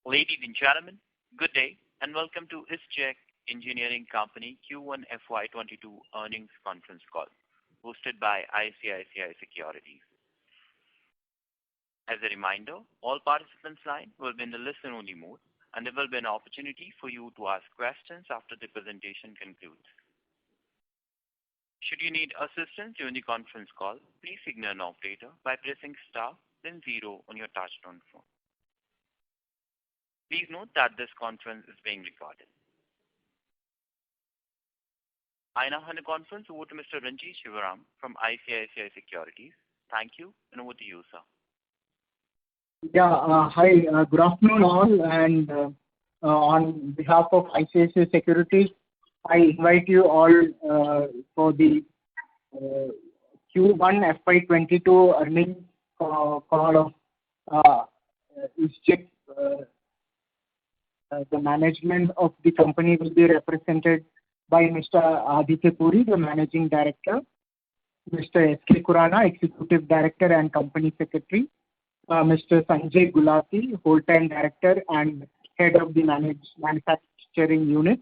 Ladies and gentlemen, good day and welcome to ISGEC Engineering Company Q1 FY22 earnings conference call hosted by ICICI Securities. As a reminder, all participants' line will be in the listen-only mode and there will be an opportunity for you to ask questions after the presentation concludes. Should you need assistance during the conference call, please signal an operator by pressing star then 0 on your touchtone phone. Please note that this conference is being recorded. I now hand the conference over to Mr. Ranjit Shivaram from ICICI Securities. Thank you, and over to you, sir. Hi, good afternoon all, and on behalf of ICICI Securities, I invite you all for the Q1 FY22 earnings call of ISGEC. The management of the company will be represented by Mr. Aditya Puri, the Managing Director, Mr. S.K. Khurana, Executive Director and Company Secretary, Mr. Sanjay Gulati, Whole-Time Director and Head of the Manufacturing Unit,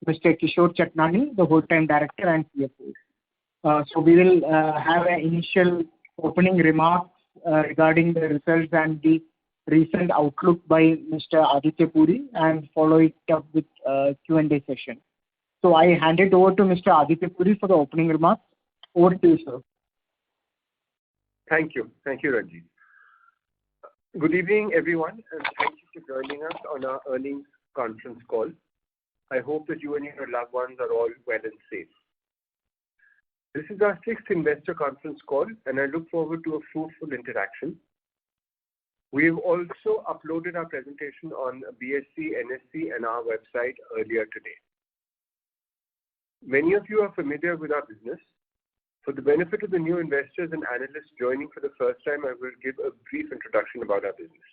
Mr. Kishore Chatnani, the Whole-Time Director and CFO. So we will have an initial opening remarks regarding the results and the recent outlook by Mr. Aditya Puri and follow it up with Q&A session. So I hand it over to Mr. Aditya Puri for the opening remarks. Over to you, sir. Thank you, Ranjit. Good evening, everyone, and thank you for joining us on our earnings conference call. I hope that you and your loved ones are all well and safe. This is our 6th investor conference call, and I look forward to a fruitful interaction. We have also uploaded our presentation on BSE, NSE and our website earlier today. Many of you are familiar with our business. For the benefit of the new investors and analysts joining for the first time, I will give a brief introduction about our business.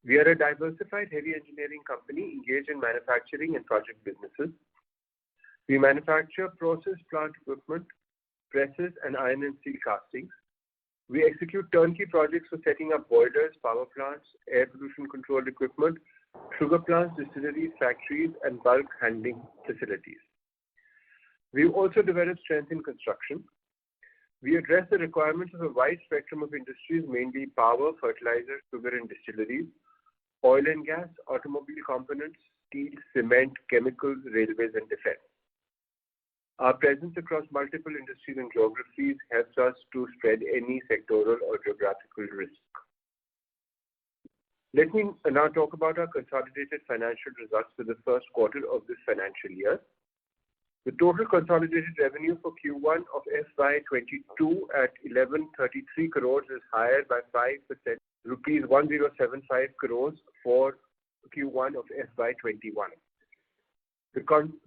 We are a diversified heavy engineering company engaged in manufacturing and project businesses. We manufacture process plant equipment, presses and iron and steel castings. We execute turnkey projects for setting up boilers, power plants, air pollution control equipment, sugar plants, distilleries, factories, and bulk handling facilities. We also develop strength in construction. We address the requirements of a wide spectrum of industries, mainly power, fertilizer, sugar and distilleries, oil and gas, automobile components, steel, cement, chemicals, railways, and defense. Our presence across multiple industries and geographies helps us to spread any sectoral or geographical risk. Let me now talk about our consolidated financial results for the first quarter of this financial year. The total consolidated revenue for Q1 of FY22 at 1133 crores is higher by 5%, rupees 1075 crores for Q1 of FY21. The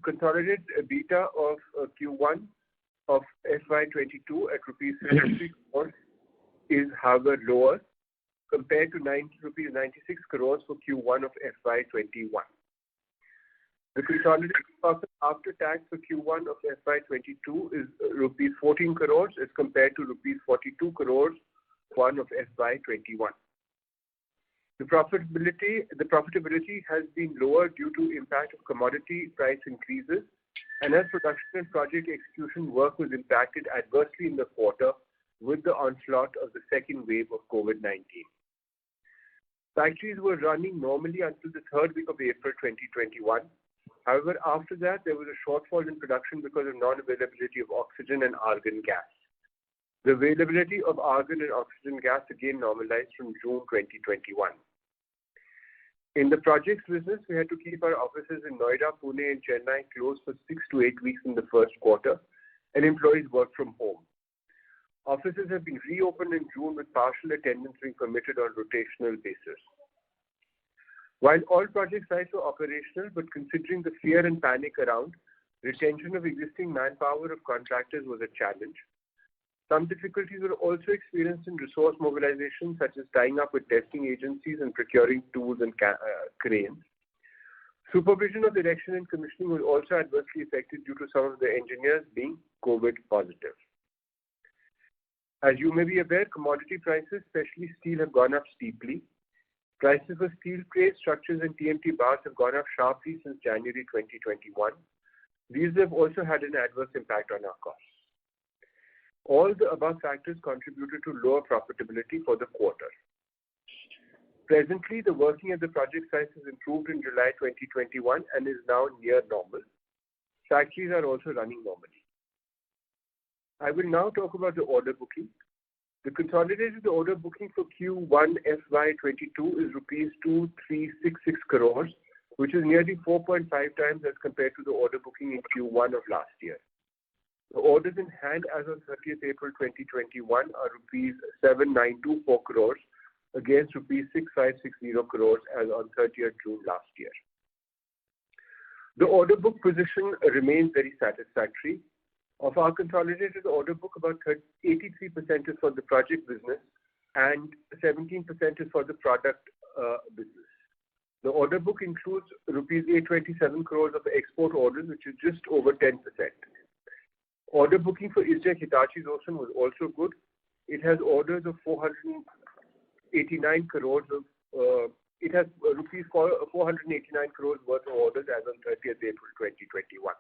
consolidated EBITDA of Q1 of FY22 at rupees 73 crores is however lower compared to rupees 96 crores for Q1 of FY21. The consolidated profit after tax for Q1 of FY22 is rupees 14 crores as compared to rupees 42 crores for Q1 of FY21. The profitability has been lower due to impact of commodity price increases and as production and project execution work was impacted adversely in the quarter with the onslaught of the second wave of COVID-19. Factories were running normally until the 3rd week of April 2021. However, after that, there was a shortfall in production because of non-availability of oxygen and argon gas. The availability of argon and oxygen gas again normalized from June 2021. In the projects business, we had to keep our offices in Noida, Pune and Chennai closed for 6 to 8 weeks in the first quarter and employees worked from home. Offices have been reopened in June with partial attendance being permitted on rotational basis. While all project sites were operational, but considering the fear and panic around, retention of existing manpower of contractors was a challenge. Some difficulties were also experienced in resource mobilization, such as tying up with testing agencies and procuring tools and cranes. Supervision of erection and commissioning was also adversely affected due to some of the engineers being COVID positive. As you may be aware, commodity prices, especially steel, have gone up steeply. Prices for steel plates, structures and TMT bars have gone up sharply since January 2021. These have also had an adverse impact on our costs. All the above factors contributed to lower profitability for the quarter. Presently, the working at the project site has improved in July 2021 and is now near normal. Factories are also running normally. I will now talk about the order booking. The consolidated order booking for Q1 FY22 is rupees 2366 crores, which is nearly 4.5 times as compared to the order booking in Q1 of last year. The orders in hand as on 30th April 2021 are rupees 7924 crores against rupees 6560 crores as on 30th June last year. The order book position remains very satisfactory. Of our consolidated order book, about 83% is for the project business and 17% is for the product business. The order book includes rupees 827 crores of export orders, which is just over 10%. Order booking for ISGEC Hitachi Zosen was also good. It has orders of 489 crores it has rupees 489 crores worth of orders as on 30th April 2021.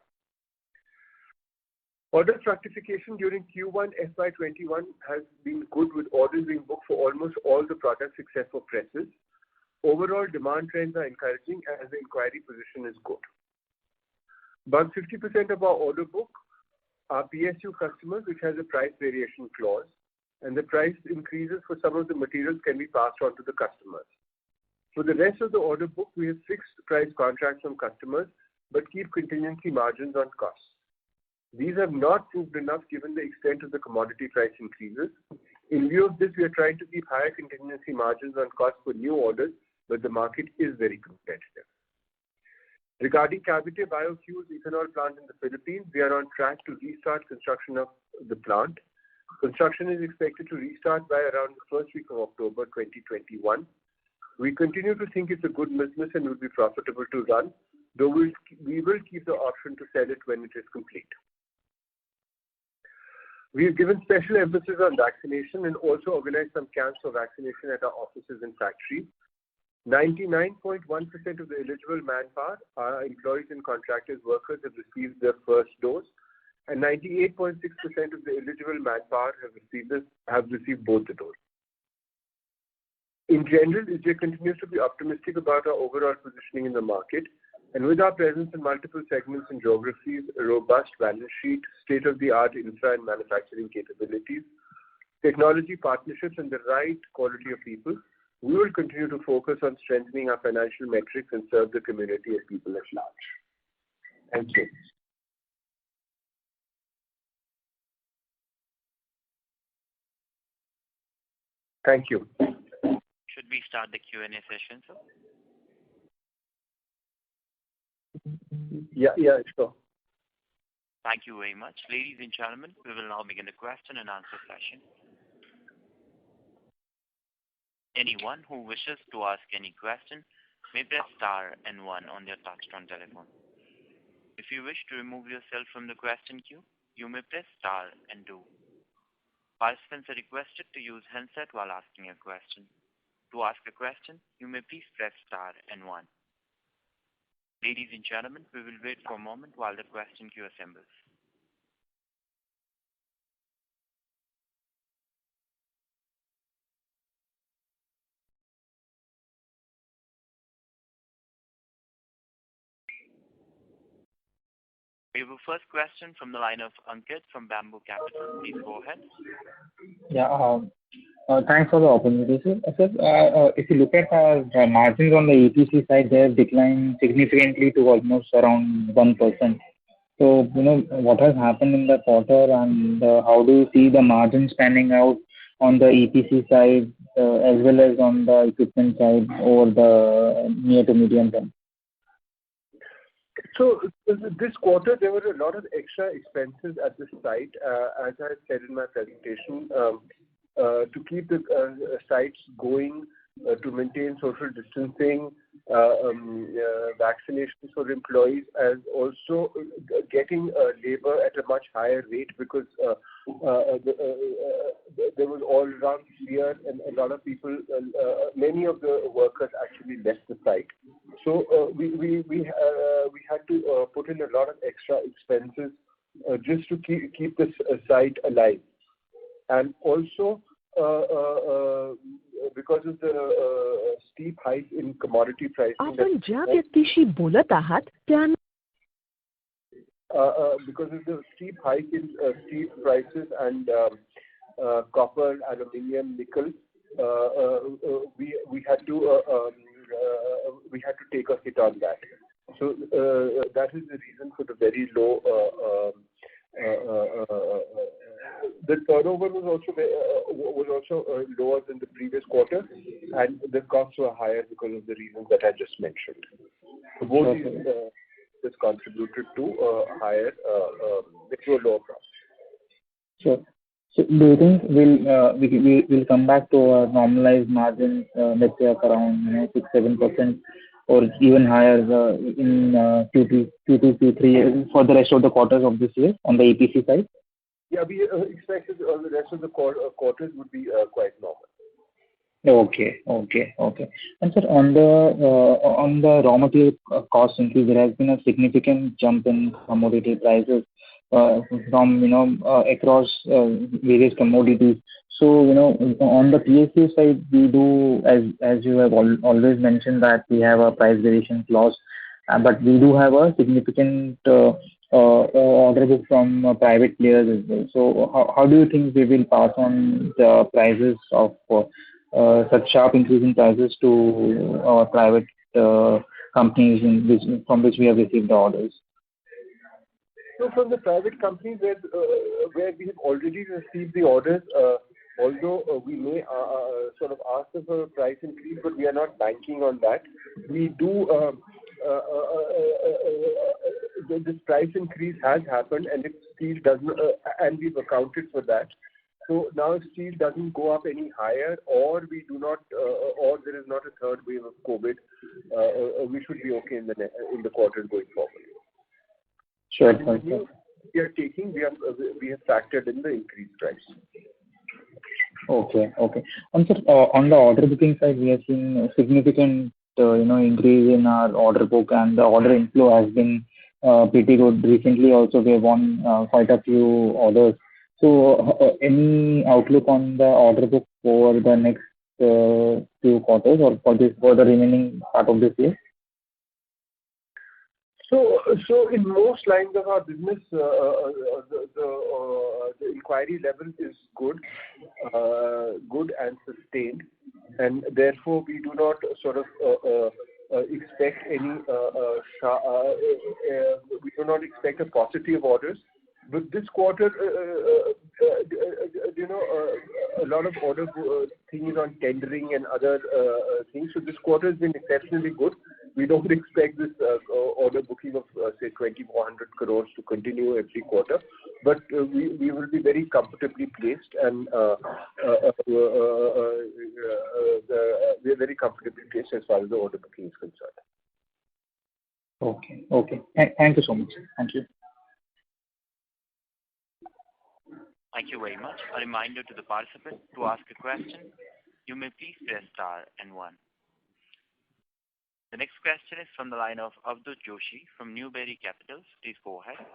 Order fructification during Q1 FY21 has been good, with orders being booked for almost all the products except for presses. Overall demand trends are encouraging as the inquiry position is good. About 50% of our order book are PSU customers, which has a price variation clause, and the price increases for some of the materials can be passed on to the customers. For the rest of the order book, we have fixed price contracts from customers but keep contingency margins on costs. These have not proved enough given the extent of the commodity price increases. In view of this, we are trying to keep higher contingency margins on costs for new orders, but the market is very competitive. Regarding Cavite Biofuels ethanol plant in the Philippines, we are on track to restart construction of the plant. Construction is expected to restart by around the first week of October 2021. We continue to think it's a good business and will be profitable to run, though we will keep the option to sell it when it is complete. We have given special emphasis on vaccination and also organized some camps for vaccination at our offices and factories. 99.1% of the eligible manpower, our employees and contractors workers, have received their first dose, and 98.6% of the eligible manpower have received both the doses. In general, ISGEC continues to be optimistic about our overall positioning in the market, and with our presence in multiple segments and geographies, a robust balance sheet, state-of-the-art infra and manufacturing capabilities, technology partnerships, and the right quality of people, we will continue to focus on strengthening our financial metrics and serve the community and people at large. Thank you. Thank you. Should we start the Q&A session, sir? Yeah, sure. Thank you very much. Ladies and gentlemen, we will now begin the question and answer session. Anyone who wishes to ask any question may press star and 1 on their touchtone telephone. If you wish to remove yourself from the question queue, you may press star and 2. Participants are requested to use handset while asking a question. To ask a question, you may please press star and 1. Ladies and gentlemen, we will wait for a moment while the question queue assembles. We have a first question from the line of Ankit from Bamboo Capital. Please go ahead. Yeah, thanks for the opportunity, sir. Sir, if you look at the margins on the EPC side, they have declined significantly to almost around 1%. So, what has happened in the quarter, and how do you see the margins panning out on the EPC side as well as on the equipment side over the near to medium term? So this quarter, there were a lot of extra expenses at the site, as I said in my presentation, to keep the sites going, to maintain social distancing, vaccinations for employees, as also getting labor at a much higher rate, because there was all around fear, and a lot of people, many of the workers actually left the site. So we had to put in a lot of extra expenses just to keep this site alive, and also because of the steep hike in commodity pricing. आपण ज्या व्यक्तीशी बोलत आहात त्या because of the steep hike in steel prices and copper, aluminium, nickel, we had to take a hit on that. So that is the reason for the very low. The turnover was also lower than the previous quarter, and the costs were higher because of the reasons that I just mentioned. So both these this contributed to higher, to a lower profit. Sure. So do you think we'll come back to a normalized margin, let's say of around 6-7%, or even higher in Q2, Q3 for the rest of the quarters of this year on the EPC side? Yeah, we expected the rest of the quarters would be quite normal. Okay. And sir, on the raw material cost increase, there has been a significant jump in commodity prices from across various commodities. So on the PSU side, we do, as you have always mentioned, that we have a price variation clause, but we do have a significant order book from private players as well. So how do you think we will pass on the prices of such sharp increase in prices to our private companies from which we have received the orders? So from the private companies where we have already received the orders, although we may sort of ask them for a price increase, but we are not banking on that. We do. This price increase has happened, and if steel doesn't, and we've accounted for that. So now if steel doesn't go up any higher, or we do not, or there is not a third wave of COVID, we should be okay in the quarter going forward. Sure. We are taking. We have factored in the increased price. Okay. And sir, on the order booking side, we have seen a significant increase in our order book, and the order inflow has been pretty good. Recently also we have won quite a few orders. So any outlook on the order book for the next few quarters, or for the remaining part of this year? So in most lines of our business, the inquiry level is good and sustained, and therefore we do not sort of expect any. We do not expect a paucity of orders. But this quarter, a lot of order things on tendering and other things. So this quarter has been exceptionally good. We don't expect this order booking of say 2,400 crores to continue every quarter, but we will be very comfortably placed, and we are very comfortably placed as far as the order booking is concerned. Okay. Thank you so much. Thank you. Thank you very much. A reminder to the participant, to ask a question, you may please press star and 1. The next question is from the line of Avadhoot Joshi from Newberry Capitals. Please go ahead.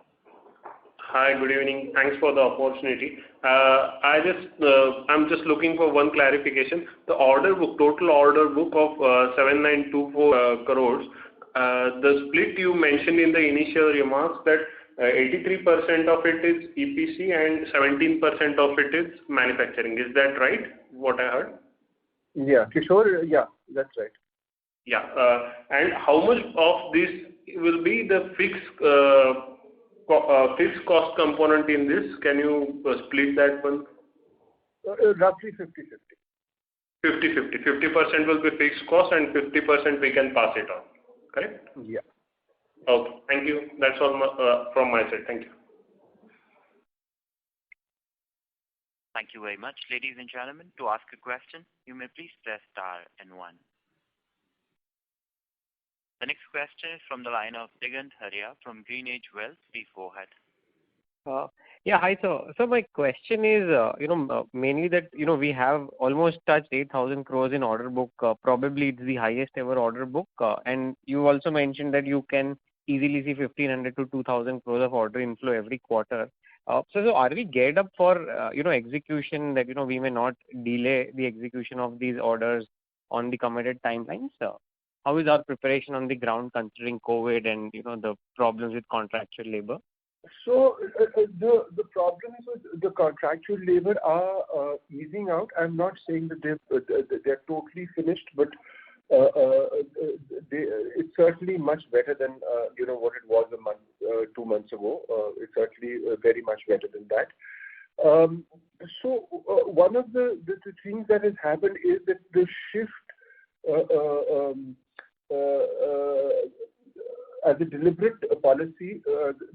Hi, good evening. Thanks for the opportunity. I'm just looking for one clarification. The total order book of 7,924 crores. The split you mentioned in the initial remarks that 83% of it is EPC and 17% of it is manufacturing. Is that right? What I heard? Yeah, Kishore. Yeah, that's right. Yeah. And how much of this will be the fixed cost component in this? Can you split that one? Roughly 50-50. 50-50. 50% will be fixed cost and 50% we can pass it on. Correct? Yeah. Okay. Thank you. That's all from my side. Thank you. Thank you very much. Ladies and gentlemen, to ask a question, you may please press star and 1. The next question is from the line of Digant Haria from GreenEdge Wealth. Please go ahead. Yeah, hi, sir. So my question is, mainly that, we have almost touched 8,000 crores in order book. Probably it's the highest ever order book. And you also mentioned that you can easily see 1,500 to 2,000 crores of order inflow every quarter. So are we geared up for, execution that, we may not delay the execution of these orders on the committed timelines? How is our preparation on the ground considering COVID and, the problems with contractual labor? So the problems with the contractual labor are easing out. I'm not saying that they're totally finished, but it's certainly much better than what it was a month, 2 months ago. It's certainly very much better than that. So one of the things that has happened is that the shift as a deliberate policy,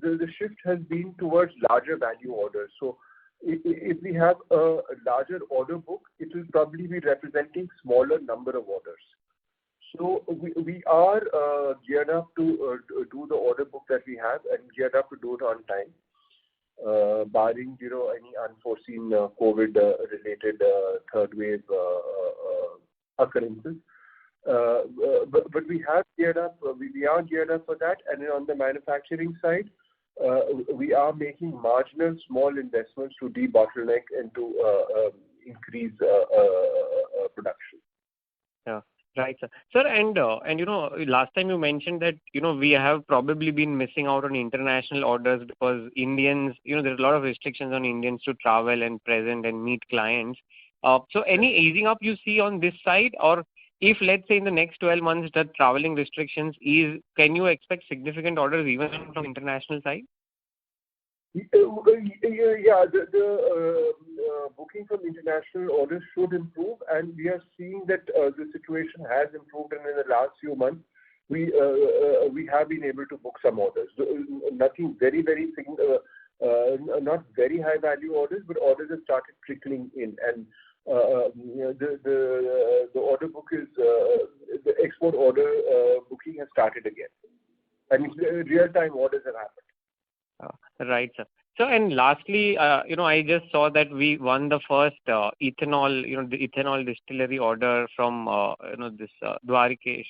the shift has been towards larger value orders. So if we have a larger order book, it will probably be representing smaller number of orders. So we are geared up to do the order book that we have and geared up to do it on time, barring any unforeseen COVID-related third wave occurrences. But we have geared up. We are geared up for that, and on the manufacturing side, we are making marginal small investments to debottleneck and to increase production. Yeah, right, sir. Sir, and last time you mentioned that we have probably been missing out on international orders because Indians, there's a lot of restrictions on Indians to travel and present and meet clients. So any easing up you see on this side, or if, let's say, in the next 12 months the traveling restrictions ease, can you expect significant orders even from international side? Yeah, the booking from international orders should improve, and we are seeing that the situation has improved, and in the last few months, we have been able to book some orders. Nothing very, not very high value orders, but orders have started trickling in, and the order book is the export order booking has started again, and real time orders have happened. Right, sir. So, and lastly, I just saw that we won the first ethanol, the ethanol distillery order from this Dwarikesh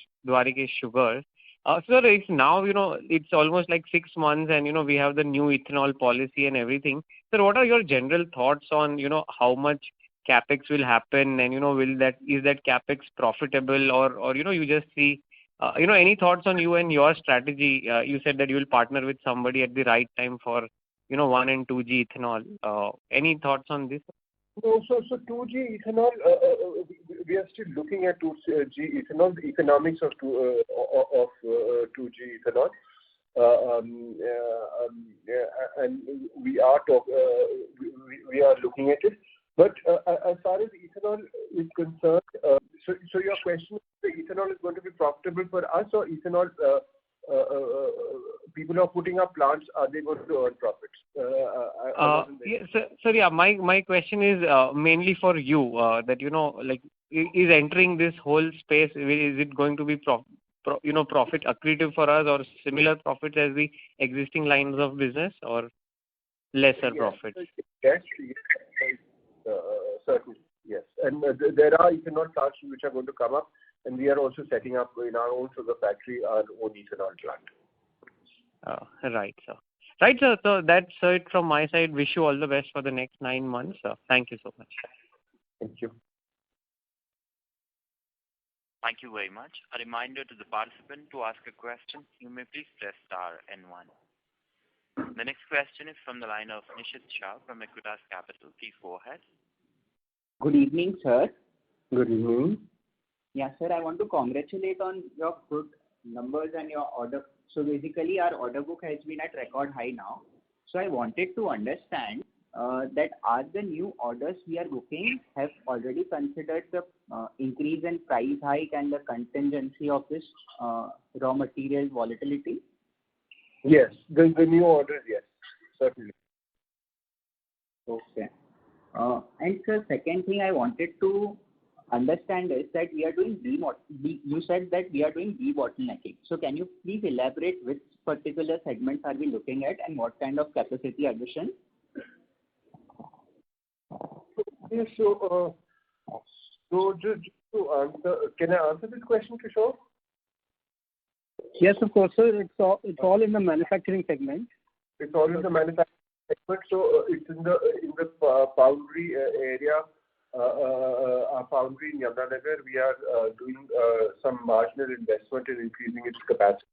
Sugar. So it's now, it's almost like 6 months, and we have the new ethanol policy and everything. So, what are your general thoughts on how much capex will happen, and is that capex profitable, or you just see any thoughts on you and your strategy? You said that you will partner with somebody at the right time for 1 and 2G ethanol. Any thoughts on this? No, so 2G ethanol, we are still looking at 2G ethanol, the economics of 2G ethanol. And we are looking at it. But as far as ethanol is concerned, so your question is, the ethanol is going to be profitable for us, or ethanol people who are putting up plants, are they going to earn profits? Yeah, my question is mainly for you, that is entering this whole space, is it going to be profit accretive for us, or similar profits as the existing lines of business, or lesser profits? Yes, certainly, yes. And there are ethanol plants which are going to come up, and we are also setting up in our own sugar factory our own ethanol plant. Right, sir. Right, sir. So that's it from my side. Wish you all the best for the next 9 months. Thank you so much. Thank you. Thank you very much. A reminder to the participant, to ask a question, you may please press star and 1. The next question is from the line of Nishit Shah from Equitas Capital. Please go ahead. Good evening, sir. Good evening. Yeah, sir, I want to congratulate on your good numbers and your order. So basically, our order book has been at record high now. So I wanted to understand that are the new orders we are booking have already considered the increase in price hike and the contingency of this raw material volatility? Yes, the new orders, yes, certainly. Okay. And sir, second thing I wanted to understand is that we are doing you said that we are doing debottlenecking. So can you please elaborate which particular segments are we looking at and what kind of capacity addition? Yes, so just to answer, can I answer this question, Kishore? Yes, of course, sir. It's all in the manufacturing segment. It's all in the manufacturing segment, so it's in the foundry area. Our foundry in Yamunanagar, we are doing some marginal investment in increasing its capacity.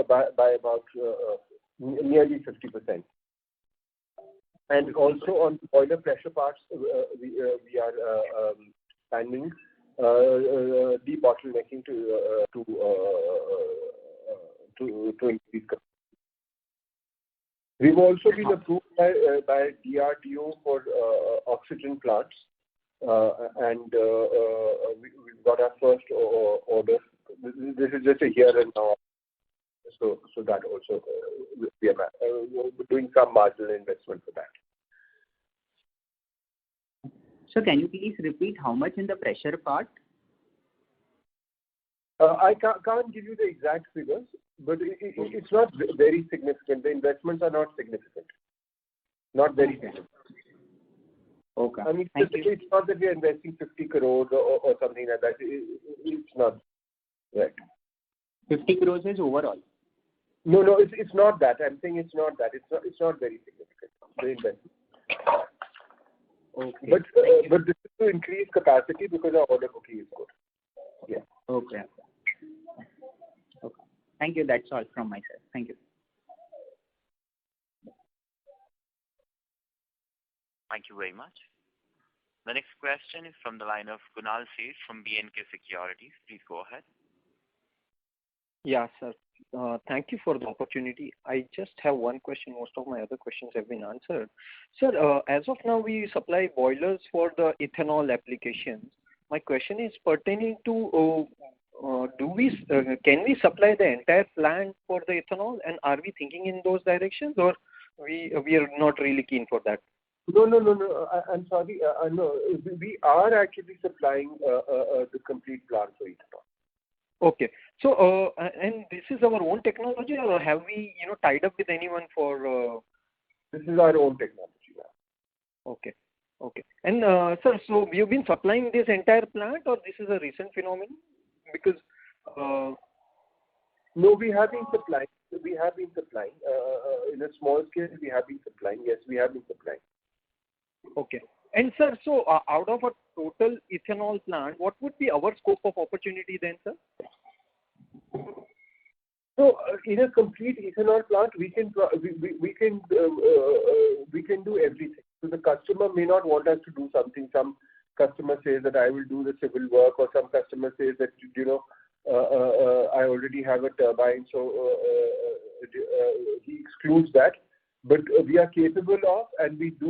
By about nearly 50%. And also on boiler pressure parts, we are planning debottlenecking to increase capacity. We've also been approved by DRDO for oxygen plants, and we've got our first order. This is just a here and now. So that also we are doing some marginal investment for that. So can you please repeat how much in the pressure part? I can't give you the exact figures, but it's not very significant. The investments are not significant. Not very significant. Okay. I mean, it's not that we are investing 50 crores or something like that. It's not. Right. 50 crores is overall. No, it's not that. I'm saying it's not that. It's not very significant, the investment. Okay. But this is to increase capacity because our order booking is good. Yeah. Okay. Thank you. That's all from my side. Thank you. Thank you very much. The next question is from the line of Kunal Seth from B&K Securities. Please go ahead. Yeah, sir. Thank you for the opportunity. I just have one question. Most of my other questions have been answered. Sir, as of now, we supply boilers for the ethanol applications. My question is pertaining to can we supply the entire plant for the ethanol, and are we thinking in those directions, or we are not really keen for that? No. I'm sorry. No, we are actually supplying the complete plant for ethanol. Okay. So, and this is our own technology, or have we, tied up with anyone for? This is our own technology. Yeah. Okay. And sir, so you've been supplying this entire plant, or this is a recent phenomenon? Because no, we have been supplying. In a small scale. We have been supplying. Yes, we have been supplying. Okay. And sir, so out of a total ethanol plant, what would be our scope of opportunity then, sir? So, in a complete ethanol plant, we can do everything. So the customer may not want us to do something. Some customer says that I will do the civil work, or some customer says that I already have a turbine, so he excludes that. But we are capable of, and we can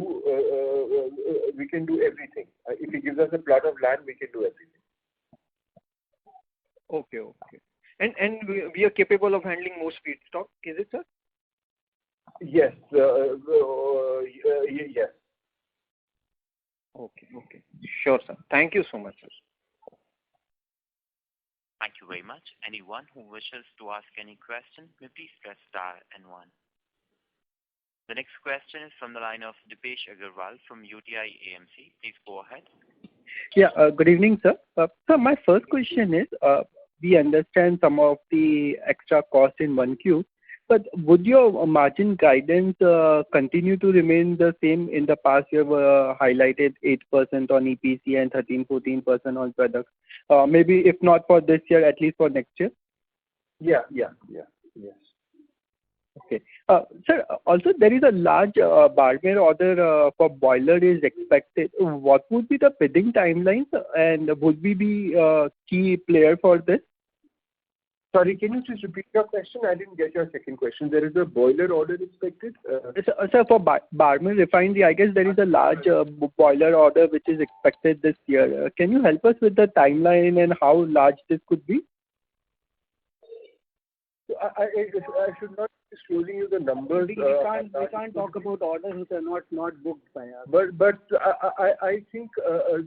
do everything. If he gives us a plot of land, we can do everything. Okay. And we are capable of handling most feedstock, is it, sir? Yes. Yes. Okay. Sure, sir. Thank you so much, sir. Thank you very much. Anyone who wishes to ask any question, may please press star and 1. The next question is from the line of Dipesh Agarwal from UTI AMC. Please go ahead. Yeah, good evening, sir. Sir, my first question is, we understand some of the extra cost in 1Q, but would your margin guidance continue to remain the same? In the past, you have highlighted 8% on EPC and 13-14% on products. Maybe if not for this year, at least for next year? Yeah. Yes. Okay. Sir, also there is a large Barmer order for boiler is expected. What would be the bidding timelines, and would we be a key player for this? Sorry, can you just repeat your question? I didn't get your second question. There is a boiler order expected? Sir, for Barmer Refinery, I guess there is a large boiler order which is expected this year. Can you help us with the timeline and how large this could be? I should not disclosing you the numbers. We can't talk about orders which are not booked by us. But I think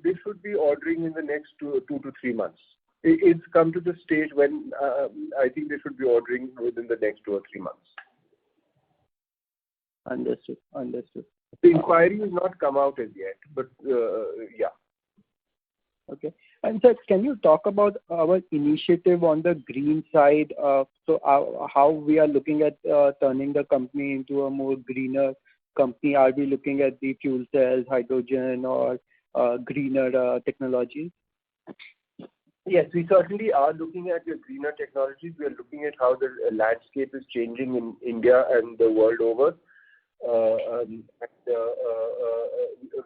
they should be ordering in the next 2 to 3 months. It's come to the stage when I think they should be ordering within the next 2 or 3 months. Understood. The inquiry has not come out as yet, but yeah. Okay. And sir, can you talk about our initiative on the green side? So how we are looking at turning the company into a more greener company? Are we looking at the fuel cells, hydrogen, or greener technologies? Yes, we certainly are looking at the greener technologies. We are looking at how the landscape is changing in India and the world over.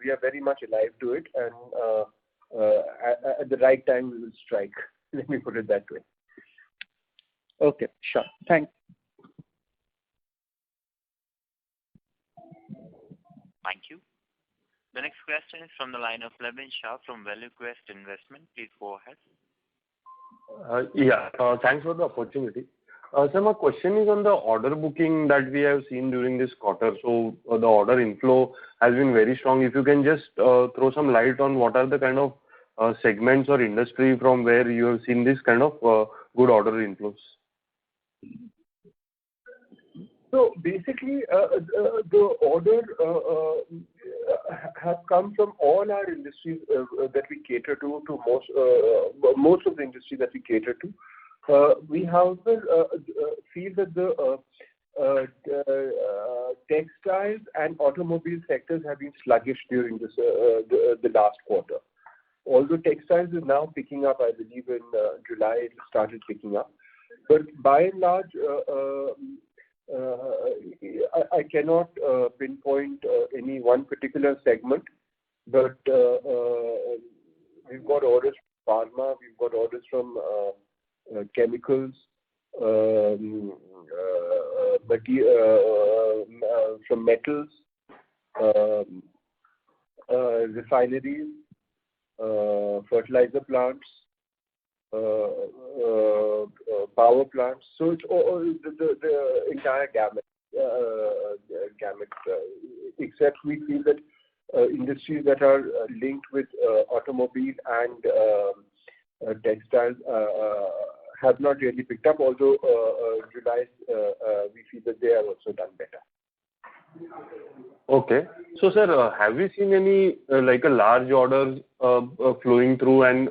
We are very much alive to it, and at the right time we will strike. Let me put it that way. Okay, sure. Thanks. Thank you. The next question is from the line of Levin Shah from ValueQuest Investment. Please go ahead. Thanks for the opportunity. Sir, my question is on the order booking that we have seen during this quarter. So the order inflow has been very strong. If you can just throw some light on what are the kind of segments or industry from where you have seen this kind of good order inflows. So basically, the order have come from all our industries that we cater to most of the industry that we cater to. We however feel that the textiles and automobile sectors have been sluggish during this the last quarter. Although textiles is now picking up, I believe in July it started picking up. But by and large, I cannot pinpoint any one particular segment, but we've got orders from pharma, we've got orders from chemicals, from metals, refineries, fertilizer plants, power plants. So it's all the entire gamut. Except we feel that industries that are linked with automobile and textiles have not really picked up. Although July, we feel that they have also done better. Okay. So, sir, have we seen any like a large orders flowing through and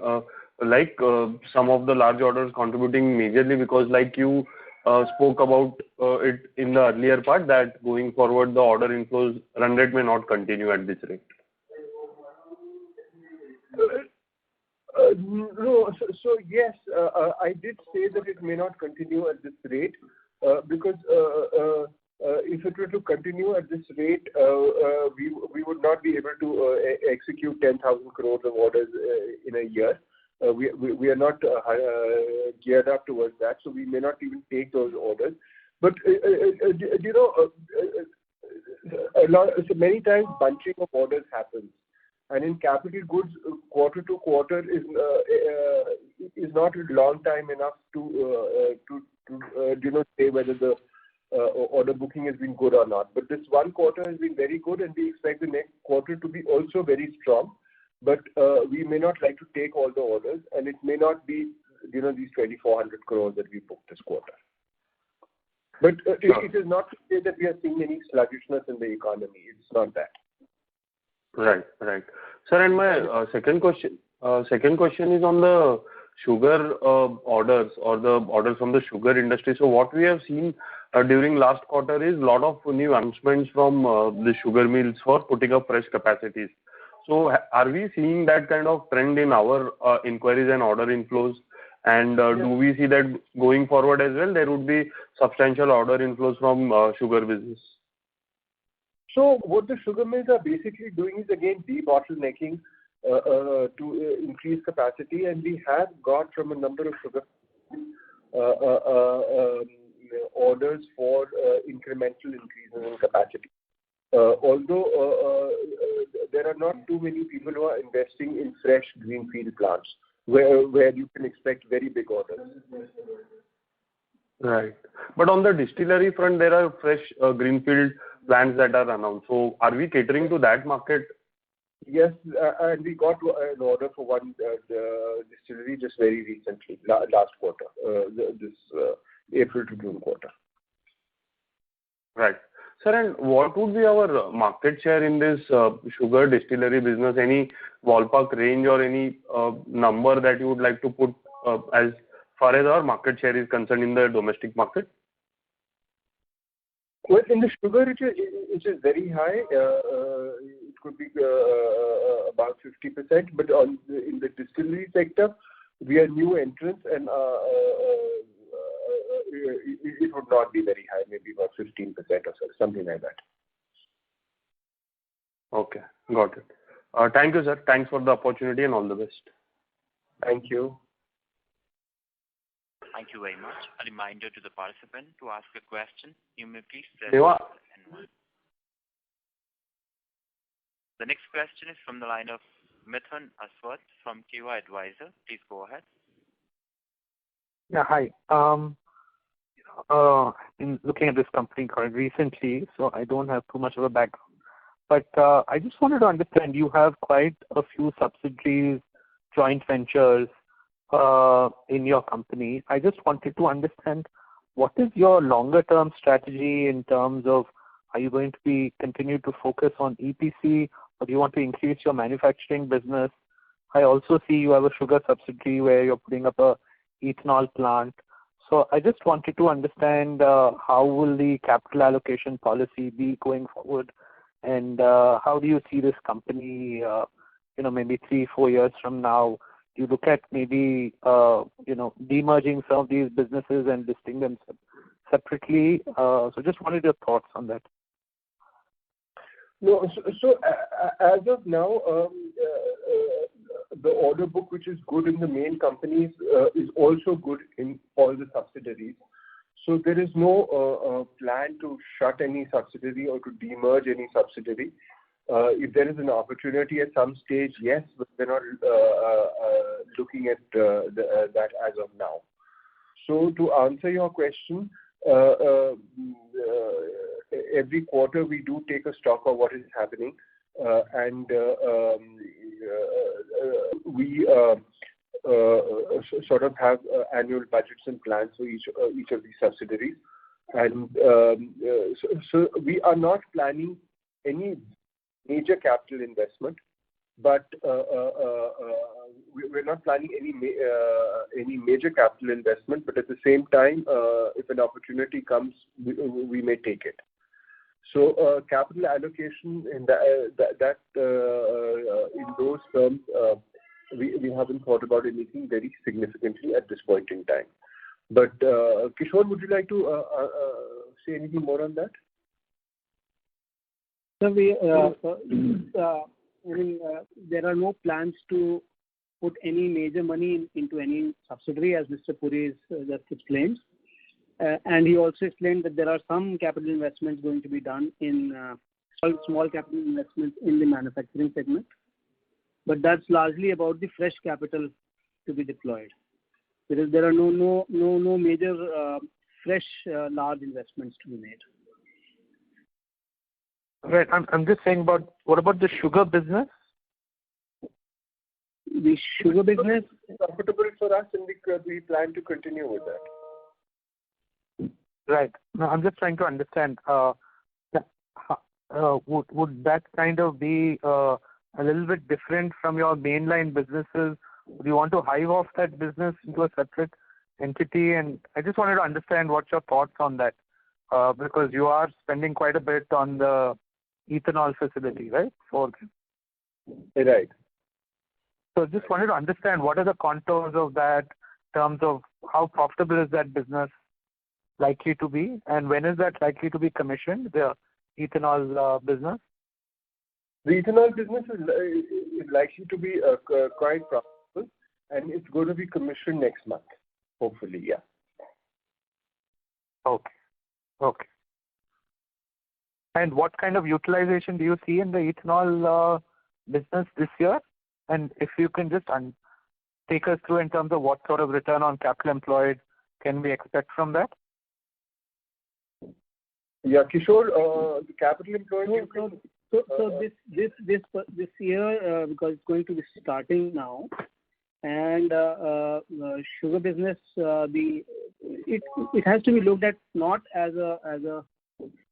some of the large orders contributing majorly, because like you spoke about it in the earlier part that going forward the order inflows run rate may not continue at this rate? No. So yes, I did say that it may not continue at this rate because if it were to continue at this rate, we would not be able to execute 10,000 crores of orders in a year. We are not geared up towards that, so we may not even take those orders. But so many times bunching of orders happens, and in capital goods, quarter to quarter is not a long time enough to say whether the order booking has been good or not. But this one quarter has been very good, and we expect the next quarter to be also very strong. But we may not like to take all the orders, and it may not be these 2,400 crores that we booked this quarter. But it is not to say that we are seeing any sluggishness in the economy. It's not that. Right. Sir, and my second question is on the sugar orders or the orders from the sugar industry. So what we have seen during last quarter is a lot of new announcements from the sugar mills for putting up fresh capacities. So are we seeing that kind of trend in our inquiries and order inflows? And do we see that going forward as well? There would be substantial order inflows from sugar business. So what the sugar mills are basically doing is again debottlenecking to increase capacity, and we have got from a number of sugar orders for incremental increases in capacity. Although there are not too many people who are investing in fresh greenfield plants where you can expect very big orders. Right. But on the distillery front, there are fresh greenfield plants that are announced. So are we catering to that market? Yes, and we got an order for one distillery just very recently, last quarter, this April to June quarter. Right. Sir, and what would be our market share in this sugar distillery business? Any ballpark range or any number that you would like to put as far as our market share is concerned in the domestic market? Well, in the sugar, it is very high. It could be about 50%, but in the distillery sector, we are new entrants, and it would not be very high, maybe about 15% or so, something like that. Okay, got it. Thank you, sir. Thanks for the opportunity and all the best. Thank you. Thank you very much. A reminder to the participant to ask a question. You may please press Deva. N1. The next question is from the line of Mithun Aswath from Kiva Advisor. Please go ahead. Yeah, hi. I've been looking at this company quite recently, so I don't have too much of a background. But I just wanted to understand, you have quite a few subsidiaries, joint ventures in your company. I just wanted to understand, what is your longer term strategy in terms of, are you going to continue to focus on EPC, or do you want to increase your manufacturing business? I also see you have a sugar subsidiary where you're putting up a ethanol plant. So I just wanted to understand how will the capital allocation policy be going forward, and how do you see this company, maybe 3-4 years from now? Do you look at maybe, demerging some of these businesses and listing them separately? So just wanted your thoughts on that. No, so as of now, the order book, which is good in the main companies, is also good in all the subsidiaries. So there is no plan to shut any subsidiary or to demerge any subsidiary. If there is an opportunity at some stage, yes, but we're not looking at that as of now. So to answer your question, every quarter we do take a stock of what is happening, and we sort of have annual budgets and plans for each of these subsidiaries. And so we are not planning any major capital investment, but we're not planning any major capital investment. But at the same time, if an opportunity comes, we may take it. So capital allocation in that in those terms, we haven't thought about anything very significantly at this point in time. But Kishore, would you like to say anything more on that? So there are no plans to put any major money into any subsidiary, as Mr. Puri just explained. And he also explained that there are some capital investments going to be done in small capital investments in the manufacturing segment. But that's largely about the fresh capital to be deployed. There are no major fresh large investments to be made. Right. I'm just saying what about the sugar business? The sugar business is profitable for us, and we plan to continue with that. Right. No, I'm just trying to understand. Would that kind of be a little bit different from your mainline businesses? Do you want to hive off that business into a separate entity? And I just wanted to understand what's your thoughts on that, because you are spending quite a bit on the ethanol facility, right? Right. So just wanted to understand what are the contours of that in terms of how profitable is that business likely to be, and when is that likely to be commissioned, the ethanol business? The ethanol business is likely to be quite profitable, and it's going to be commissioned next month, hopefully, yeah. Okay. And what kind of utilization do you see in the ethanol business this year? And if you can just take us through in terms of what sort of return on capital employed can we expect from that? Yeah, Kishore, the capital employed. So this year, because it's going to be starting now, and sugar business, it has to be looked at not as a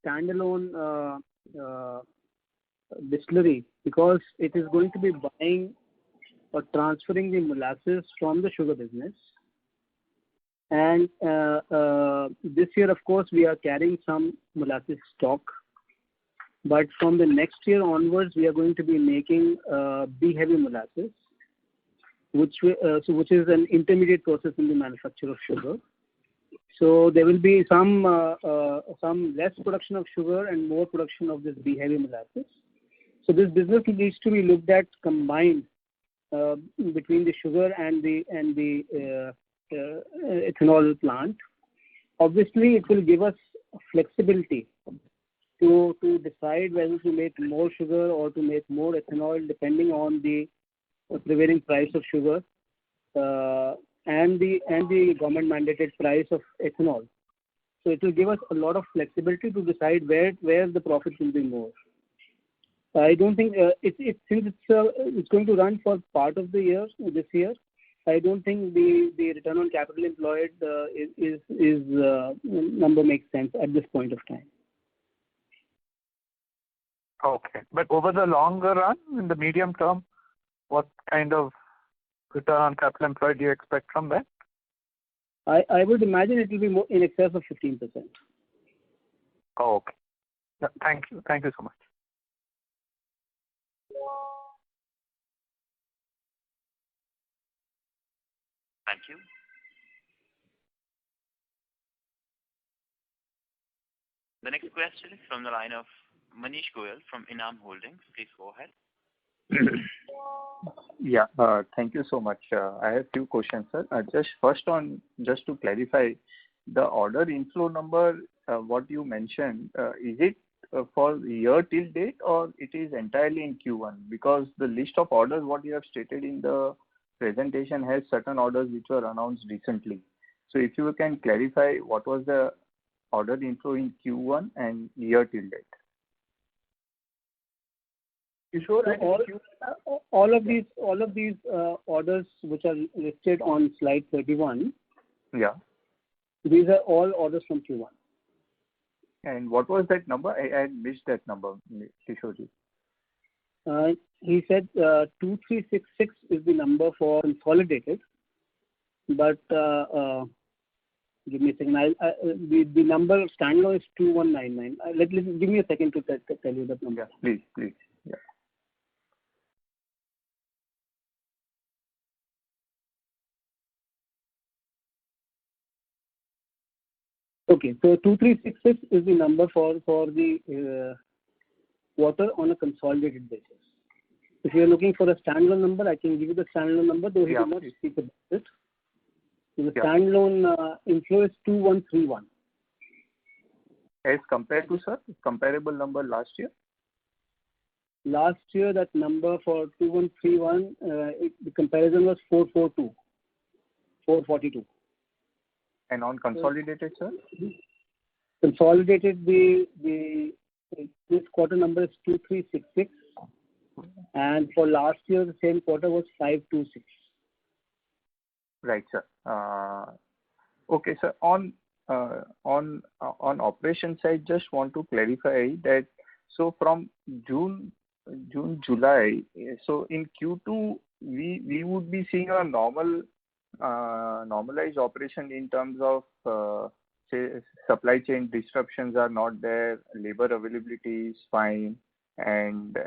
standalone distillery, because it is going to be buying or transferring the molasses from the sugar business. And this year, of course, we are carrying some molasses stock. But from the next year onwards, we are going to be making B-heavy molasses, which is an intermediate process in the manufacture of sugar. So there will be some less production of sugar and more production of this B-heavy molasses. So this business needs to be looked at combined between the sugar and the ethanol plant. Obviously, it will give us flexibility to decide whether to make more sugar or to make more ethanol, depending on the prevailing price of sugar and the government mandated price of ethanol. So it will give us a lot of flexibility to decide where the profit will be more. I don't think since it's going to run for part of the year this year, I don't think the return on capital employed is number makes sense at this point of time. Okay. But over the longer run, in the medium term, what kind of return on capital employed do you expect from that? I would imagine it will be more in excess of 15%. Oh, okay. Yeah, thank you. Thank you so much. Thank you. The next question is from the line of Manish Goyal from Enam Holdings. Please go ahead. Yeah, thank you so much. I have few questions, sir. Just to clarify, the order inflow number, what you mentioned, is it for year till date or it is entirely in Q1? Because the list of orders, what you have stated in the presentation, has certain orders which were announced recently. So if you can clarify what was the order inflow in Q1 and year till date. Sure. All of these orders which are listed on slide 31. Yeah. These are all orders from Q1. And what was that number? I missed that number, Kishoreji. He said 2366 is the number for consolidated, but give me a second. The number standalone is 2199. Give me a second to tell you that number. Yeah, please. Yeah. Okay, so 2366 is the number for the quarter on a consolidated basis. If you are looking for a standalone number, I can give you the standalone number, though he did not speak about it. So the standalone inflow is 2131. As compared to, sir, comparable number last year? Last year, that number for 2131, the comparison was 442. And on consolidated, sir? Consolidated, this quarter number is 2366, and for last year the same quarter was 526. Right, sir. Okay, sir. On operation side, just want to clarify that. So from June, July. So in Q2, we would be seeing a normalized operation in terms of say supply chain disruptions are not there, labor availability is fine, and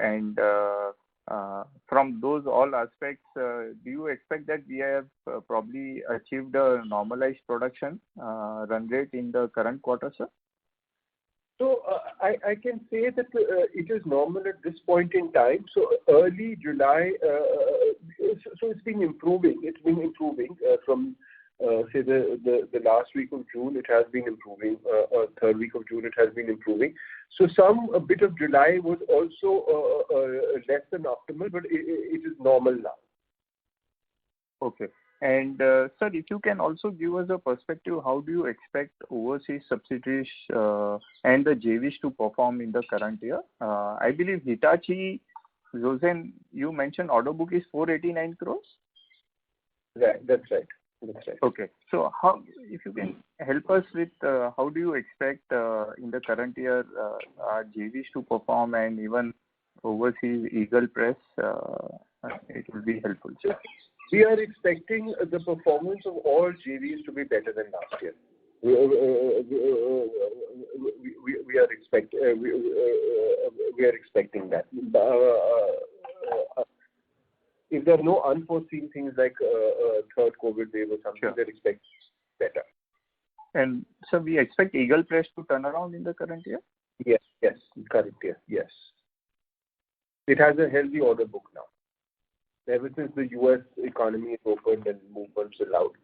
from those all aspects, do you expect that we have probably achieved a normalized production run rate in the current quarter, sir? So I can say that it is normal at this point in time. So early July, so it's been improving. It's been improving from say the last week of June. It has been improving. Third week of June, it has been improving. So a bit of July was also less than optimal, but it is normal now. Okay. And sir, if you can also give us a perspective, how do you expect overseas subsidiaries and the JVs to perform in the current year? I believe Hitachi Zosen, you mentioned order book is 489 crores? Right, that's right. Okay. So how, if you can help us with how do you expect in the current year our JVs to perform, and even overseas Eagle Press, it will be helpful. We are expecting the performance of all JVs to be better than last year. We are expecting that. If there are no unforeseen things like third COVID wave or something, they're expecting better. And so we expect Eagle Press to turn around in the current year? Yes, current year, yes. It has a healthy order book now. Ever since the US economy is opened and movements allowed.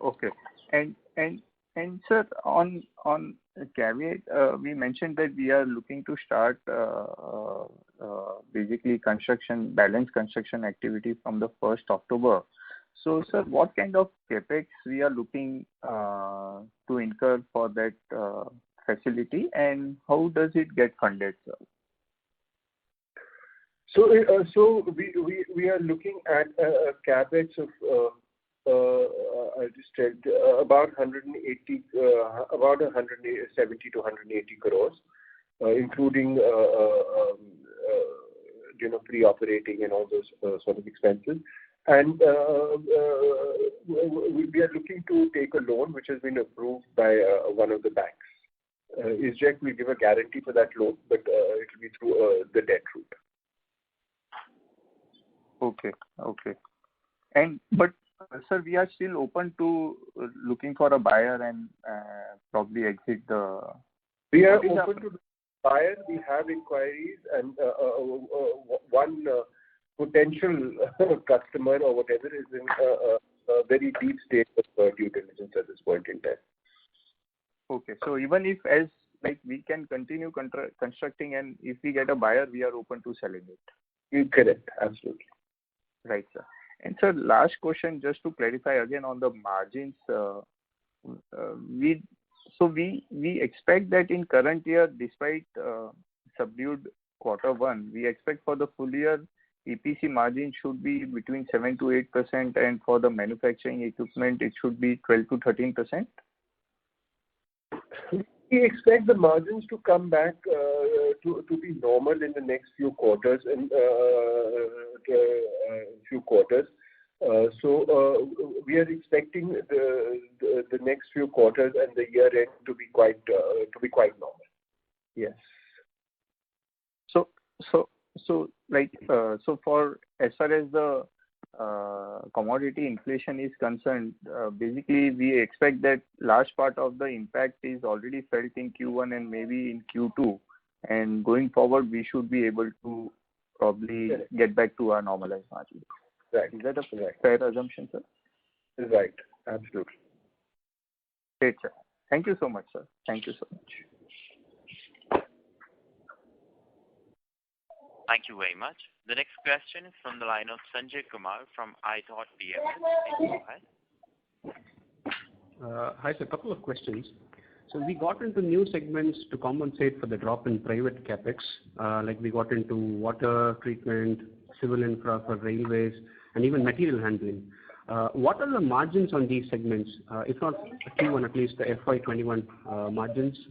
Okay. And sir, on Caveat, we mentioned that we are looking to start basically balance construction activity from the 1st October. So sir, what kind of capex we are looking to incur for that facility, and how does it get funded, sir? So we are looking at a capex of I just checked about 170 to 180 crores, including pre-operating and all those sort of expenses. And we are looking to take a loan which has been approved by one of the banks. ISGEC will give a guarantee for that loan, but it will be through the debt route. Okay. But sir, we are still open to looking for a buyer and probably exit the. We are open to buyer. We have inquiries, and one potential customer or whatever is in a very deep state of due diligence at this point in time. Okay, so even if we can continue constructing, and if we get a buyer, we are open to selling it. Correct, absolutely. Right, sir. And sir, last question, just to clarify again on the margins. We expect that in current year, despite subdued Q1, we expect for the full year EPC margin should be between 7 to 8%, and for the manufacturing equipment it should be 12 to 13%. We expect the margins to come back to be normal in the next few quarters. So we are expecting the next few quarters and the year end to be quite normal. Yes. So for as far as the commodity inflation is concerned, basically we expect that large part of the impact is already felt in Q1 and maybe in Q2, and going forward we should be able to probably get back to our normalized margin. Right. Is that a fair assumption, sir? Right. Absolutely. Great, sir. Thank you so much, sir. Thank you so much. Thank you very much. The next question is from the line of Sanjay Kumar from iThought PMS. Please go ahead. Hi, sir. A couple of questions. So we got into new segments to compensate for the drop in private capex. Like we got into water treatment, civil infra for railways, and even material handling. What are the margins on these segments? If not Q1, at least the FY21 margins?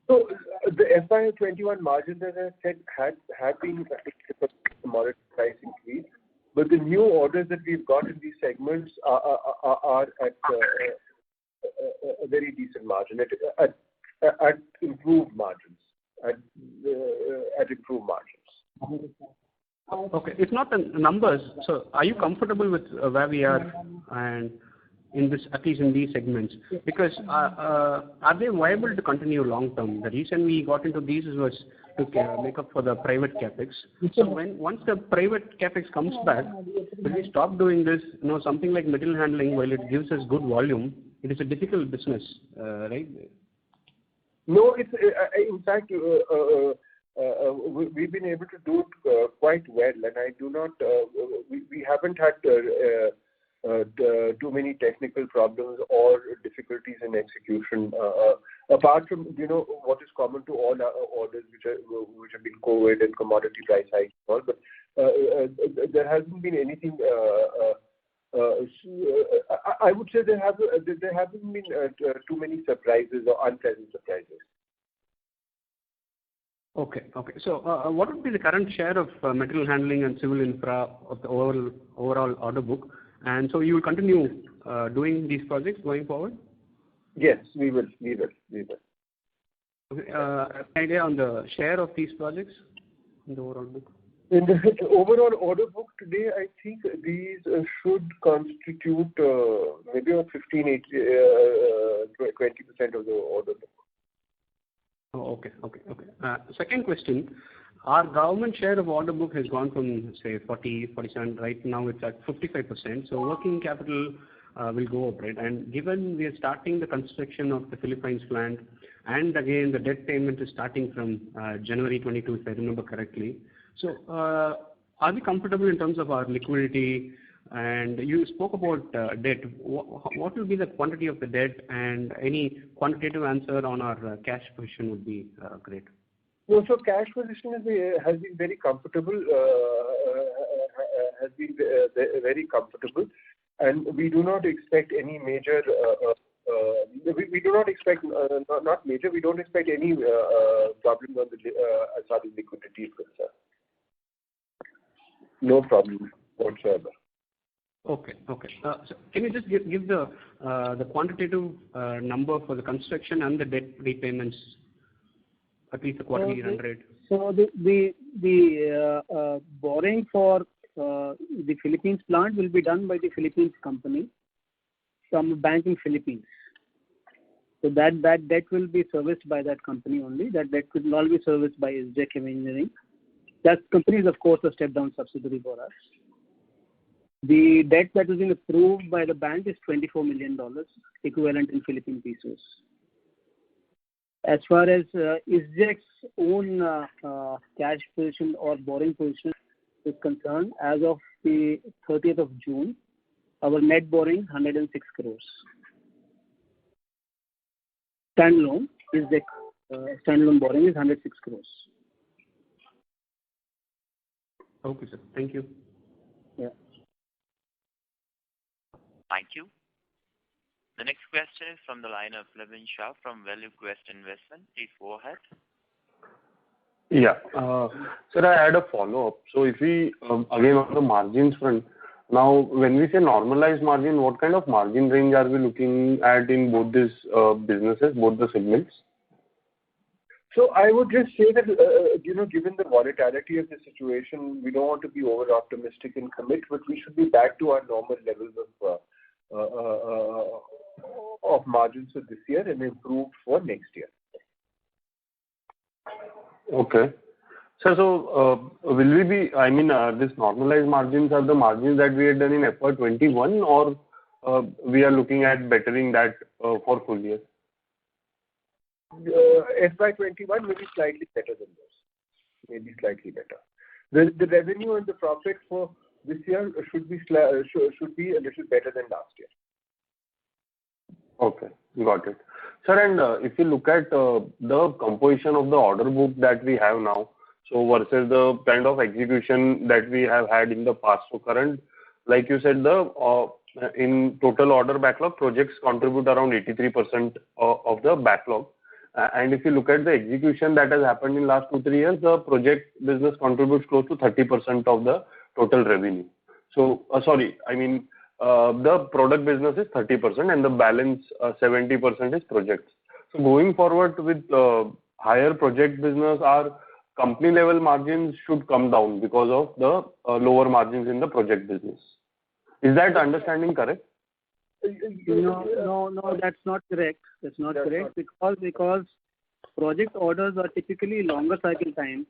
So the FY21 margins, as I said, have been affected by commodity price increase, but the new orders that we've got in these segments are at a very decent margin, at improved margins, at improved margins. Okay. If not the numbers, so are you comfortable with where we are and in this, at least in these segments? Because are they viable to continue long term? The reason we got into these was to make up for the private capex. So once the private capex comes back, will we stop doing this? Something like material handling, while it gives us good volume, it is a difficult business, right? No, it's in fact we've been able to do it quite well, and I do not. We haven't had too many technical problems or difficulties in execution. Apart from what is common to all our orders, which have been COVID and commodity price hikes and all, but there hasn't been anything. I would say there haven't been too many surprises or unpleasant surprises. Okay. So, what would be the current share of material handling and civil infra of the overall order book? And so you will continue doing these projects going forward? Yes, we will. Okay. Idea on the share of these projects in the overall book? In the overall order book today, I think these should constitute maybe about 15-20% of the order book. Oh, okay. Second question, our government share of order book has gone from, say, 47, right now it's at 55%. So working capital will go up, right? And given we are starting the construction of the Philippines plant, and again the debt payment is starting from January 22, if I remember correctly. So are we comfortable in terms of our liquidity? And you spoke about debt. What will be the quantity of the debt, and any quantitative answer on our cash position would be great. No, so cash position has been very comfortable. Very comfortable, and we do not expect any major. We do not expect not major. We don't expect any problems on the as far as liquidity is concerned. No problem whatsoever. Okay. So can you just give the quantitative number for the construction and the debt repayments, at least the quarterly run rate? So the borrowing for the Philippines plant will be done by the Philippines company from a bank in Philippines. So that debt will be serviced by that company only. That debt will not be serviced by SGEC Engineering. That company is, of course, a step-down subsidiary for us. The debt that has been approved by the bank is $24 million, equivalent in Philippine pesos. As far as SGEC's own cash position or borrowing position is concerned, as of the 30th of June, our net borrowing 106 crores. Standalone standalone borrowing is 106 crores. Okay, sir. Thank you. Yeah. Thank you. The next question is from the line of Levin Shah from Value Quest Investment. Please go ahead. Yeah. Sir, I had a follow-up. So if we, again on the margins front, now when we say normalized margin, what kind of margin range are we looking at in both these businesses, both the segments? So I would just say that, given the volatility of the situation, we don't want to be over-optimistic and commit, but we should be back to our normal levels of margins for this year and improve for next year. Okay. So will we be, this normalized margins are the margins that we had done in FY21, or we are looking at bettering that for full year? FY21 may be slightly better than those. Maybe slightly better. The revenue and the profit for this year should be a little better than last year. Okay, got it. Sir, and if you look at the composition of the order book that we have now, so versus the kind of execution that we have had in the past. So current, like you said, in total order backlog, projects contribute around 83% of the backlog. And if you look at the execution that has happened in last 2-3 years, the project business contributes close to 30% of the total revenue. So, the product business is 30% and the balance 70% is projects. So going forward with higher project business, our company level margins should come down because of the lower margins in the project business. Is that understanding correct? No, that's not correct. That's not correct because project orders are typically longer cycle time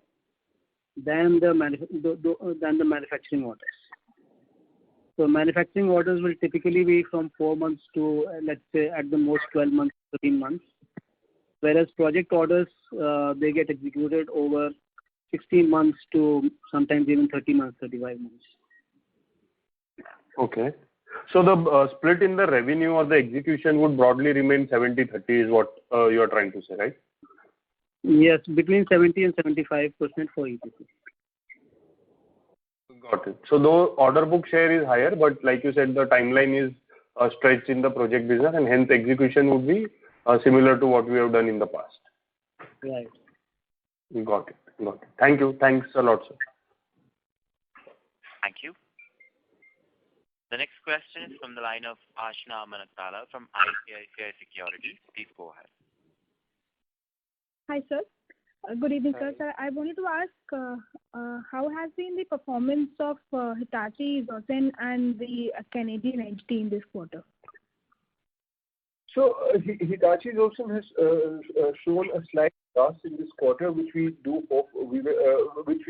than the manufacturing orders. So manufacturing orders will typically be from 4 months to, let's say, at the most 12 months, 13 months. Whereas project orders, they get executed over 16 months to sometimes even 30 months, 35 months. Okay. So the split in the revenue or the execution would broadly remain 70-30 is what you are trying to say, right? Yes, between 70 and 75% for EPC. Got it. So though order book share is higher, but like you said, the timeline is stretched in the project business, and hence execution would be similar to what we have done in the past. Right. Got it. Thank you. Thanks a lot, sir. Thank you. The next question is from the line of Ashna Manaktala from ICICI Securities. Please go ahead. Hi, sir. Good evening, sir. Sir, I wanted to ask how has been the performance of Hitachi Zosen and the Canadian entity in this quarter? So Hitachi Zosen has shown a slight loss in this quarter, which we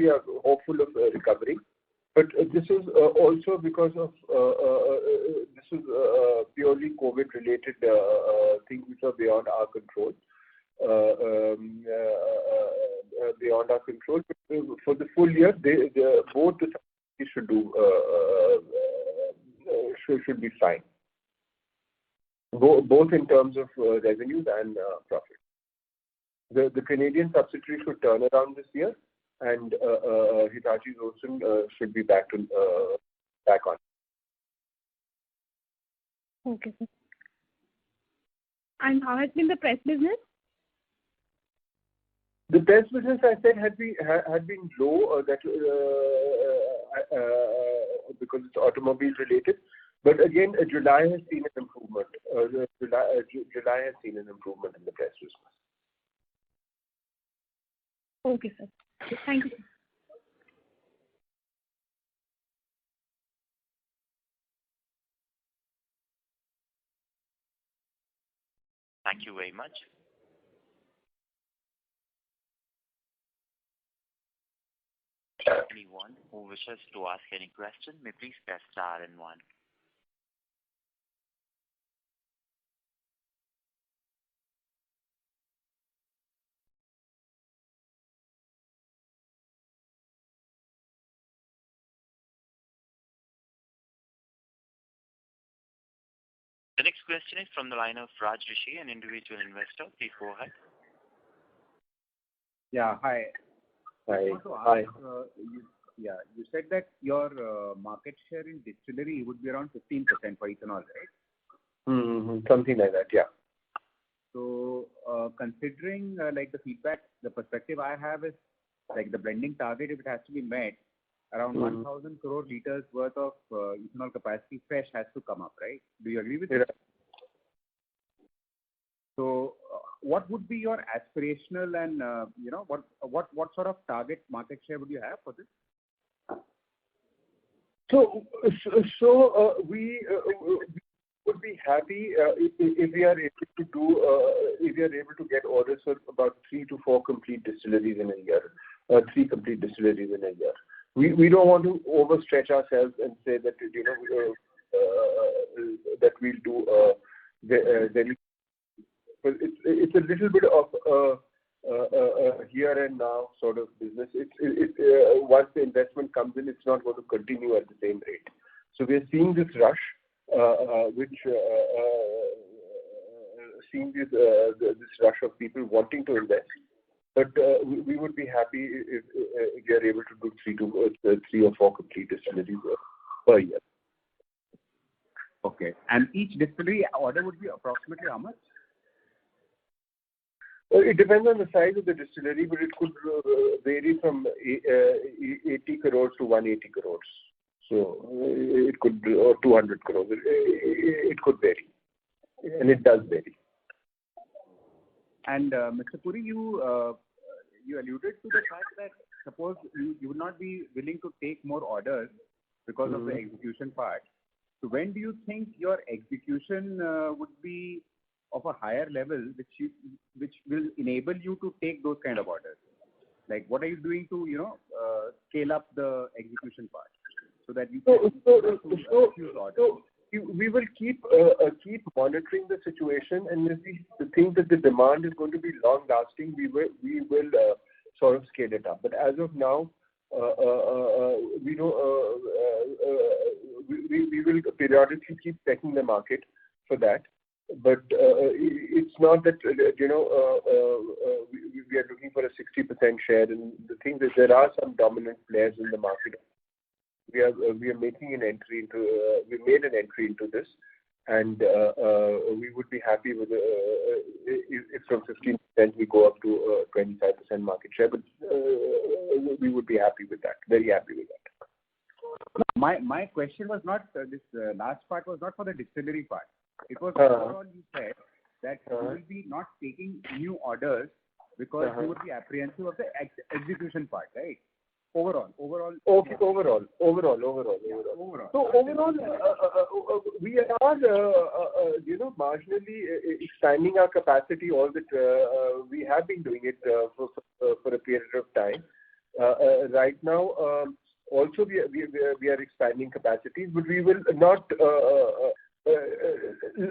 are hopeful of recovering. But this is also because of this is purely COVID-related things which are beyond our control. Beyond our control. But for the full year, both the should be fine. Both in terms of revenues and profit. The Canadian subsidiary should turn around this year, and Hitachi Zosen should be back on. Okay, sir. And how has been the press business? The press business, I said, had been low because it's automobile related. But again, July has seen an improvement. July has seen an improvement in the press business. Okay, sir. Thank you. Thank you very much. Anyone who wishes to ask any question may please press star and one. The next question is from the line of Raj Rishi, an individual investor. Please go ahead. Yeah, hi. Hi. You said that your market share in distillery would be around 15% for ethanol, right? Something like that, yeah. So, considering like the feedback, the perspective I have is like the blending target, if it has to be met, around 1,000 crore liters worth of ethanol capacity fresh has to come up, right? Do you agree with it? So, what would be your aspirational and what sort of target market share would you have for this? So we would be happy if we are able to get orders for about 3 to 4 complete distilleries in a year, 3 complete distilleries in a year. We don't want to overstretch ourselves and say that that we'll do very. But it's a little bit of here and now sort of business. Once the investment comes in, it's not going to continue at the same rate. So we're seeing this rush, this rush of people wanting to invest. But we would be happy if we are able to do 3 or 4 complete distilleries per year. Okay. And each distillery order would be approximately how much? It depends on the size of the distillery, but it could vary from 80 crores to 180 crores. So it could, or 200 crores. It could vary, and it does vary. And Mr. Puri, you alluded to the fact that suppose you would not be willing to take more orders because of the execution part. So when do you think your execution would be of a higher level, which will enable you to take those kind of orders? Like, what are you doing to scale up the execution part so that you can refuse orders? We will keep monitoring the situation, and if we think that the demand is going to be long lasting, we will sort of scale it up. But as of now, we will periodically keep checking the market for that. But it's not that we are looking for a 60% share. And the thing is, there are some dominant players in the market. We are making an entry into. We made an entry into this, and we would be happy with if from 15% we go up to 25% market share. But we would be happy with that. Very happy with that. My question was not this last part was not for the distillery part. It was overall. You said that you will be not taking new orders because you would be apprehensive of the execution part, right? Overall. Okay, overall. So overall, we are, marginally expanding our capacity. We have been doing it for a period of time. Right now, also we are expanding capacities, but we will not.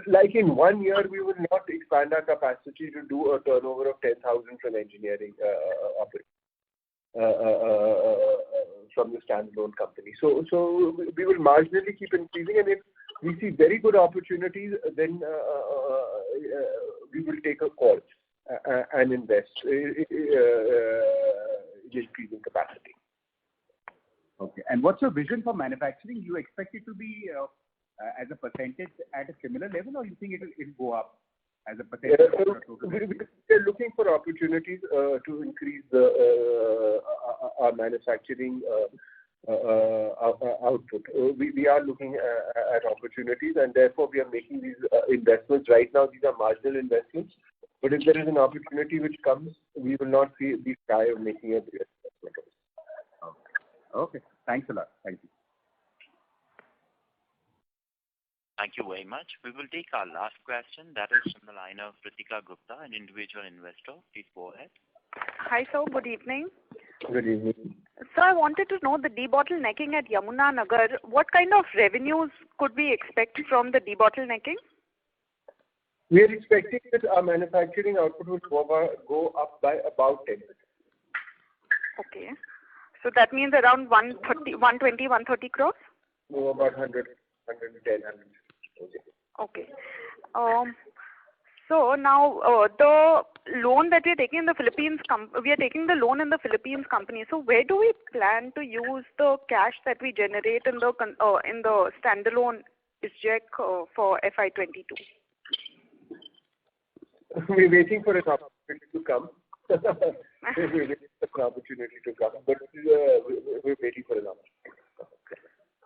Like in 1 year, we will not expand our capacity to do a turnover of 10,000 from engineering from the standalone company. So we will marginally keep increasing, and if we see very good opportunities, then we will take a call and invest in increasing capacity. Okay. And what's your vision for manufacturing? You expect it to be as a percentage at a similar level, or you think it will go up as a percentage of the total? We are looking for opportunities to increase our manufacturing output. We are looking at opportunities, and therefore we are making these investments. Right now, these are marginal investments. But if there is an opportunity which comes, we will not be shy of making a bigger investment. Okay. Thanks a lot. Thank you. Thank you very much. We will take our last question. That is from the line of Ritika Gupta, an individual investor. Please go ahead. Hi, sir. Good evening. Good evening. So I wanted to know the debottlenecking at Yamunanagar. What kind of revenues could we expect from the debottlenecking? We are expecting that our manufacturing output will go up by about 10%. Okay. So that means around 120-130 crores? No, about 100, 110, 100. Okay. So now the loan that we are taking in the Philippines, we are taking the loan in the Philippines company. So where do we plan to use the cash that we generate in the standalone ISGEC for FY22? We're waiting for an opportunity to come. But we're waiting for an opportunity.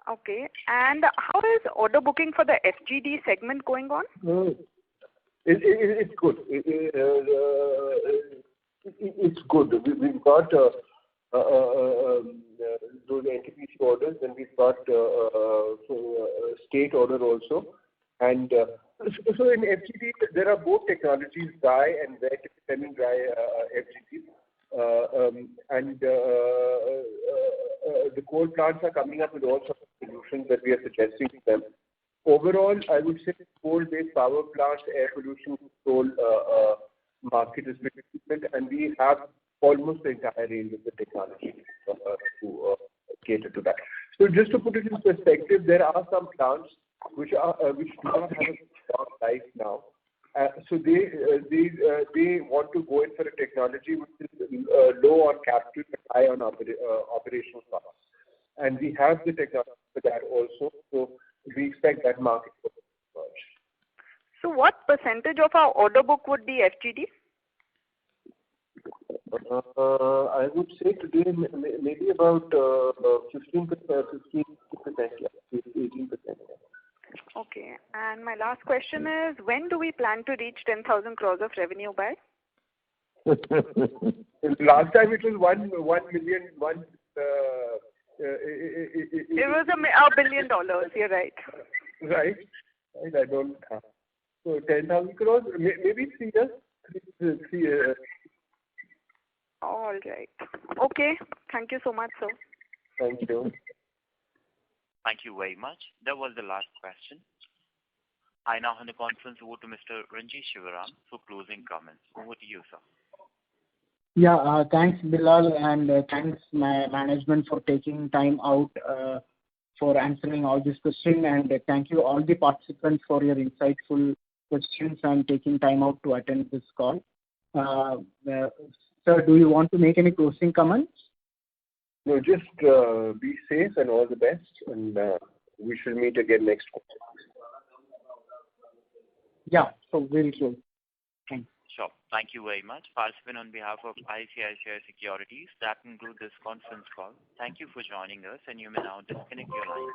Okay. And how is order booking for the FGD segment going on? It's good. It's good. We've got those NTPC orders, and we've got state order also. And so in FGD, there are both technologies, dry and wet, semi-dry FGD. And the coal plants are coming up with all sorts of solutions that we are suggesting to them. Overall, I would say coal-based power plants, air pollution control market is pretty good, and we have almost the entire range of the technology to cater to that. So just to put it in perspective, there are some plants which do not have a strong life now. So they want to go in for a technology which is low on capital but high on operational costs. And we have the technology for that also. So we expect that market to emerge. So what percentage of our order book would be FGD? I would say today maybe about 15%, 18%. Okay. And my last question is, when do we plan to reach 10,000 crores of revenue by? Last time it was 1 million. It was $1 billion. You're right. Right. I don't have. So 10,000 crores, maybe 3 years. 3 years. All right. Okay. Thank you so much, sir. Thank you. Thank you very much. That was the last question. I now hand the conference over to Mr. Ranjit Shivaram for closing comments. Over to you, sir. Yeah, thanks, Bilal, and thanks, management, for taking time out for answering all these questions. And thank you, all the participants, for your insightful questions and taking time out to attend this call. Sir, do you want to make any closing comments? No, just be safe and all the best, and we shall meet again next quarter. Yeah, so we'll close. Thanks. Sure. Thank you very much. Participant, on behalf of ICICI Securities, that concludes this conference call. Thank you for joining us, and you may now disconnect your line.